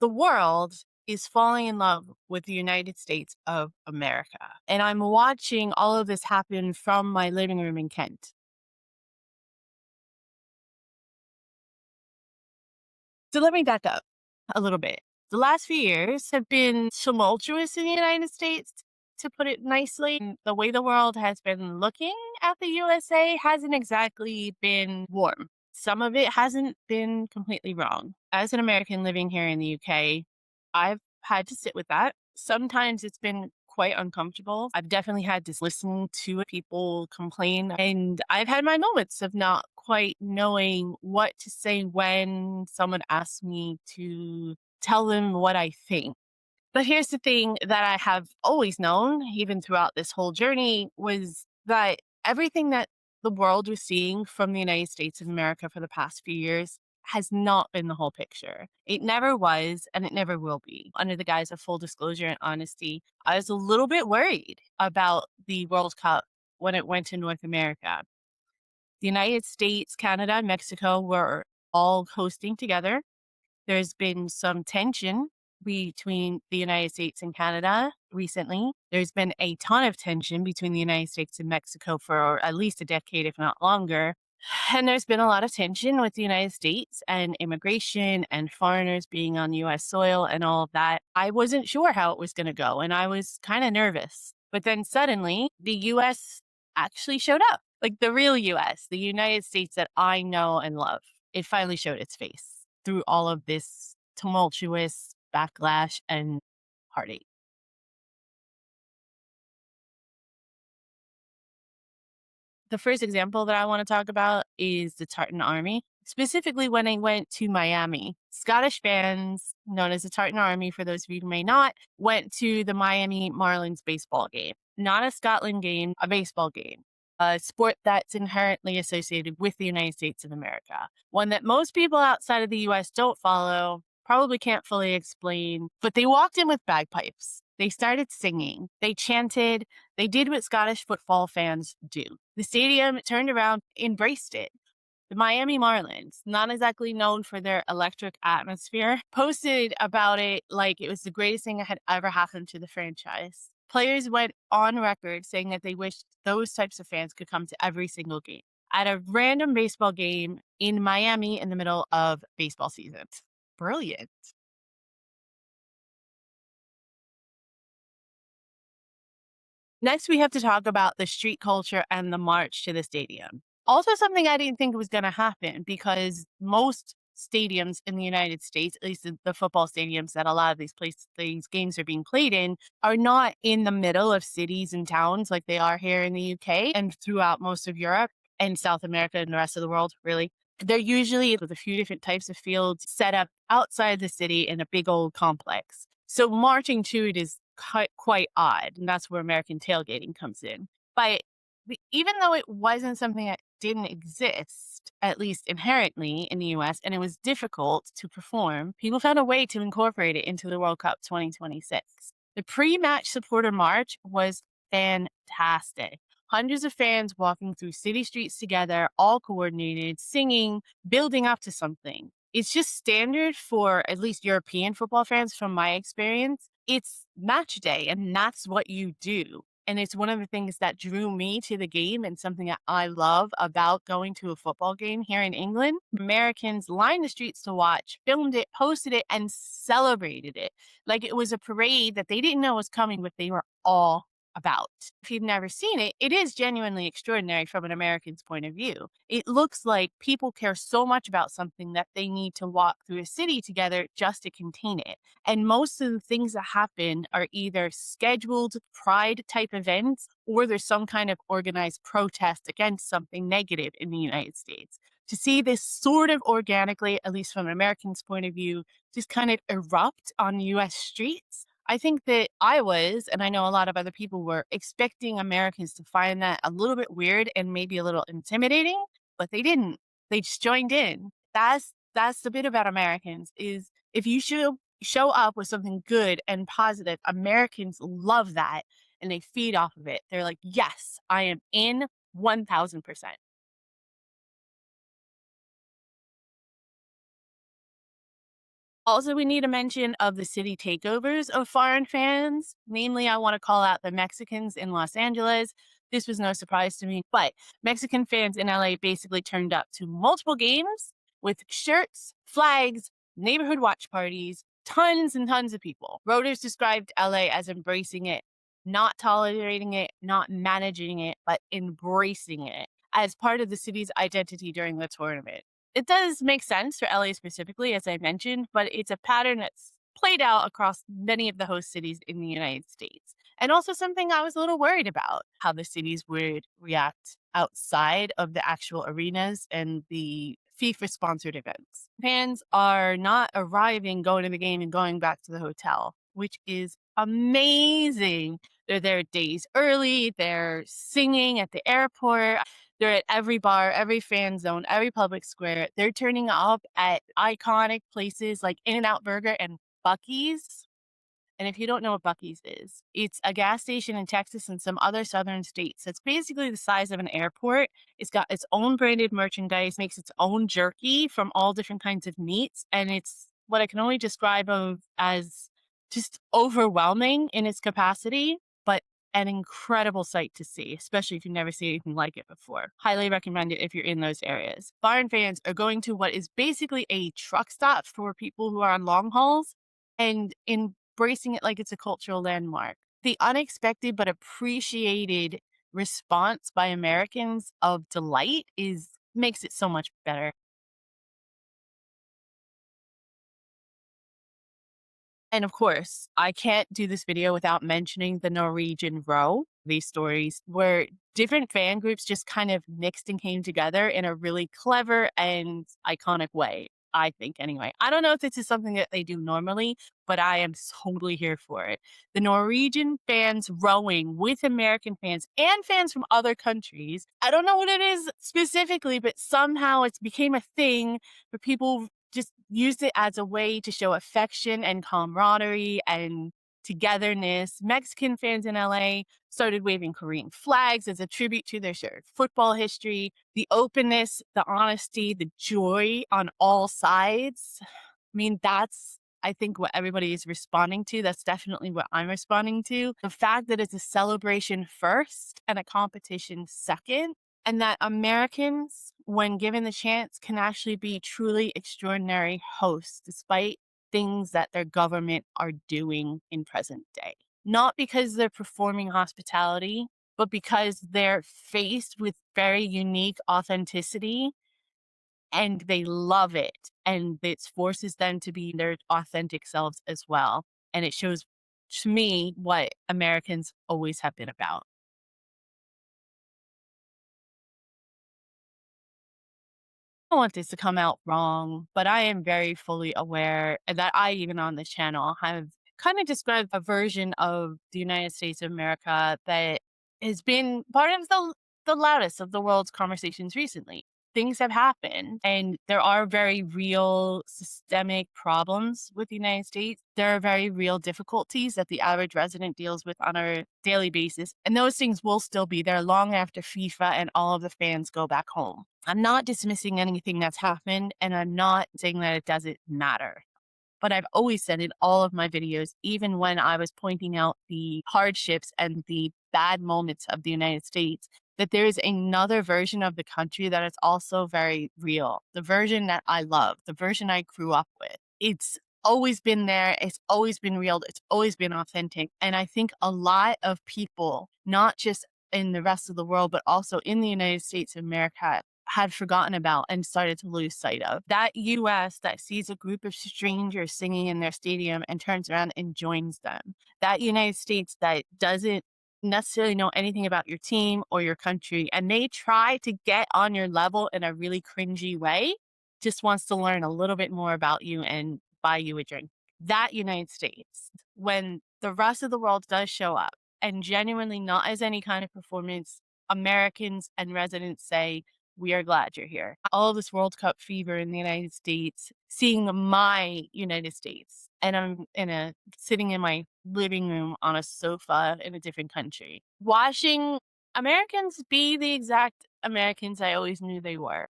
The world is falling in love with the United States of America. And I'm watching all of this happen from my living room in Kent. So let me back up a little bit. The last few years have been tumultuous in the United States, to put it nicely. The way the world has been looking at the USA hasn't exactly been warm. Some of it hasn't been completely wrong. As an American living here in the UK, I've had to sit with that. Sometimes it's been quite uncomfortable. I've definitely had to listen to people complain, and I've had my moments of not quite knowing what to say when someone asks me to tell them what I think. But here's the thing that I have always known, even throughout this whole journey, was that everything that the world was seeing from the United States of America for the past few years has not been the whole picture. It never was, and it never will be. Under the guise of full disclosure and honesty, I was a little bit worried about the World Cup when it went to North America. The United States, Canada, and Mexico were all hosting together. There's been some tension between the United States and Canada recently. There's been a ton of tension between the United States and Mexico for at least a decade, if not longer. And there's been a lot of tension with the United States and immigration and foreigners being on US soil and all of that. I wasn't sure how it was going to go, and I was kind of nervous. But then suddenly, the US actually showed up, like the real US, the United States that I know and love. It finally showed its face through all of this tumultuous backlash and heartache. The first example that I want to talk about is the Tartan Army, specifically when I went to Miami. Scottish fans, known as the Tartan Army, for those of you who may not, went to the Miami Marlins baseball game. Not a Scotland game, a baseball game. A sport that's inherently associated with the United States of America. One that most people outside of the US don't follow, probably can't fully explain, but they walked in with bagpipes. They started singing. They chanted. They did what Scottish football fans do. The stadium turned around, embraced it. The Miami Marlins, not exactly known for their electric atmosphere, posted about it like it was the greatest thing that had ever happened to the franchise. Players went on record saying that they wished those types of fans could come to every single game at a random baseball game in Miami in the middle of baseball season. Brilliant. Next, we have to talk about the street culture and the march to the stadium. Also, something I didn't think was going to happen because most stadiums in the United States, at least the football stadiums that a lot of these games are being played in, are not in the middle of cities and towns like they are here in the UK and throughout most of Europe and South America and the rest of the world, really. They're usually with a few different types of fields set up outside the city in a big old complex. So marching to it is quite odd, and that's where American tailgating comes in. But even though it wasn't something that didn't exist, at least inherently in the US, and it was difficult to perform, people found a way to incorporate it into the World Cup 2026. The pre-match supporter march was fantastic. Hundreds of fans walking through city streets together, all coordinated, singing, building up to something. It's just standard for at least European football fans from my experience. It's match day, and that's what you do. And it's one of the things that drew me to the game and something that I love about going to a football game here in England. Americans lined the streets to watch, filmed it, posted it, and celebrated it like it was a parade that they didn't know was coming, but they were all about. If you've never seen it, it is genuinely extraordinary from an American's point of view. It looks like people care so much about something that they need to walk through a city together just to contain it. And most of the things that happen are either scheduled pride type events or there's some kind of organized protest against something negative in the United States. To see this sort of organically, at least from an American's point of view, just kind of erupt on US streets, I think that I was, and I know a lot of other people were, expecting Americans to find that a little bit weird and maybe a little intimidating, but they didn't. They just joined in. That's the bit about Americans is if you show up with something good and positive, Americans love that and they feed off of it. They're like, yes, I am in 1000%. Also, we need a mention of the city takeovers of foreign fans. Namely, I want to call out the Mexicans in Los Angeles. This was no surprise to me, but Mexican fans in LA basically turned up to multiple games with shirts, flags, neighborhood watch parties, tons and tons of people. Voters described LA as embracing it, not tolerating it, not managing it, but embracing it as part of the city's identity during the tournament. It does make sense for LA specifically, as I mentioned, but it's a pattern that's played out across many of the host cities in the United States. And also something I was a little worried about how the cities would react outside of the actual arenas and the FIFA sponsored events. Fans are not arriving, going to the game, and going back to the hotel, which is amazing. They're there days early, they're singing at the airport. They're at every bar, every fan zone, every public square. They're turning up at iconic places like In-N-Out Burger and Buc-ee's. And if you don't know what Buc-ee's is, it's a gas station in Texas and some other southern states. It's basically the size of an airport. It's got its own branded merchandise, makes its own jerky from all different kinds of meats. And it's what I can only describe of as just overwhelming in its capacity, but an incredible sight to see, especially if you've never seen anything like it before. Highly recommend it if you're in those areas. Foreign fans are going to what is basically a truck stop for people who are on long hauls and embracing it like it's a cultural landmark. The unexpected but appreciated response by Americans of delight is makes it so much better. And of course, I can't do this video without mentioning the Norwegian row. These stories where different fan groups just kind of mixed and came together in a really clever and iconic way, I think, anyway. I don't know if this is something that they do normally, but I am totally here for it. The Norwegian fans rowing with American fans and fans from other countries. I don't know what it is specifically, but somehow it's became a thing for people just used it as a way to show affection and camaraderie and togetherness. Mexican fans in LA started waving Korean flags as a tribute to their shared football history. The openness, the honesty, the joy on all sides. I mean, that's, I think, what everybody is responding to. That's definitely what I'm responding to. The fact that it's a celebration first and a competition second, and that Americans, when given the chance, can actually be truly extraordinary hosts despite things that their government are doing in present day. Not because they're performing hospitality, but because they're faced with very unique authenticity and they love it. And it forces them to be their authentic selves as well. And it shows to me what Americans always have been about. I don't want this to come out wrong, but I am very fully aware that I, even on this channel, have kind of described a version of the United States of America that has been part of the loudest of the world's conversations recently. Things have happened, and there are very real systemic problems with the United States. There are very real difficulties that the average resident deals with on a daily basis. And those things will still be there long after FIFA and all of the fans go back home. I'm not dismissing anything that's happened, and I'm not saying that it doesn't matter. But I've always said in all of my videos, even when I was pointing out the hardships and the bad moments of the United States, that there is another version of the country that is also very real. The version that I love, the version I grew up with. It's always been there. It's always been real. It's always been authentic. And I think a lot of people, not just in the rest of the world, but also in the United States of America, had forgotten about and started to lose sight of. That US that sees a group of strangers singing in their stadium and turns around and joins them. That United States that doesn't necessarily know anything about your team or your country, and they try to get on your level in a really cringy way, just wants to learn a little bit more about you and buy you a drink. That United States, when the rest of the world does show up and genuinely not as any kind of performance, Americans and residents say, we are glad you're here. All this World Cup fever in the United States, seeing my United States, and I'm sitting in my living room on a sofa in a different country, watching Americans be the exact Americans I always knew they were.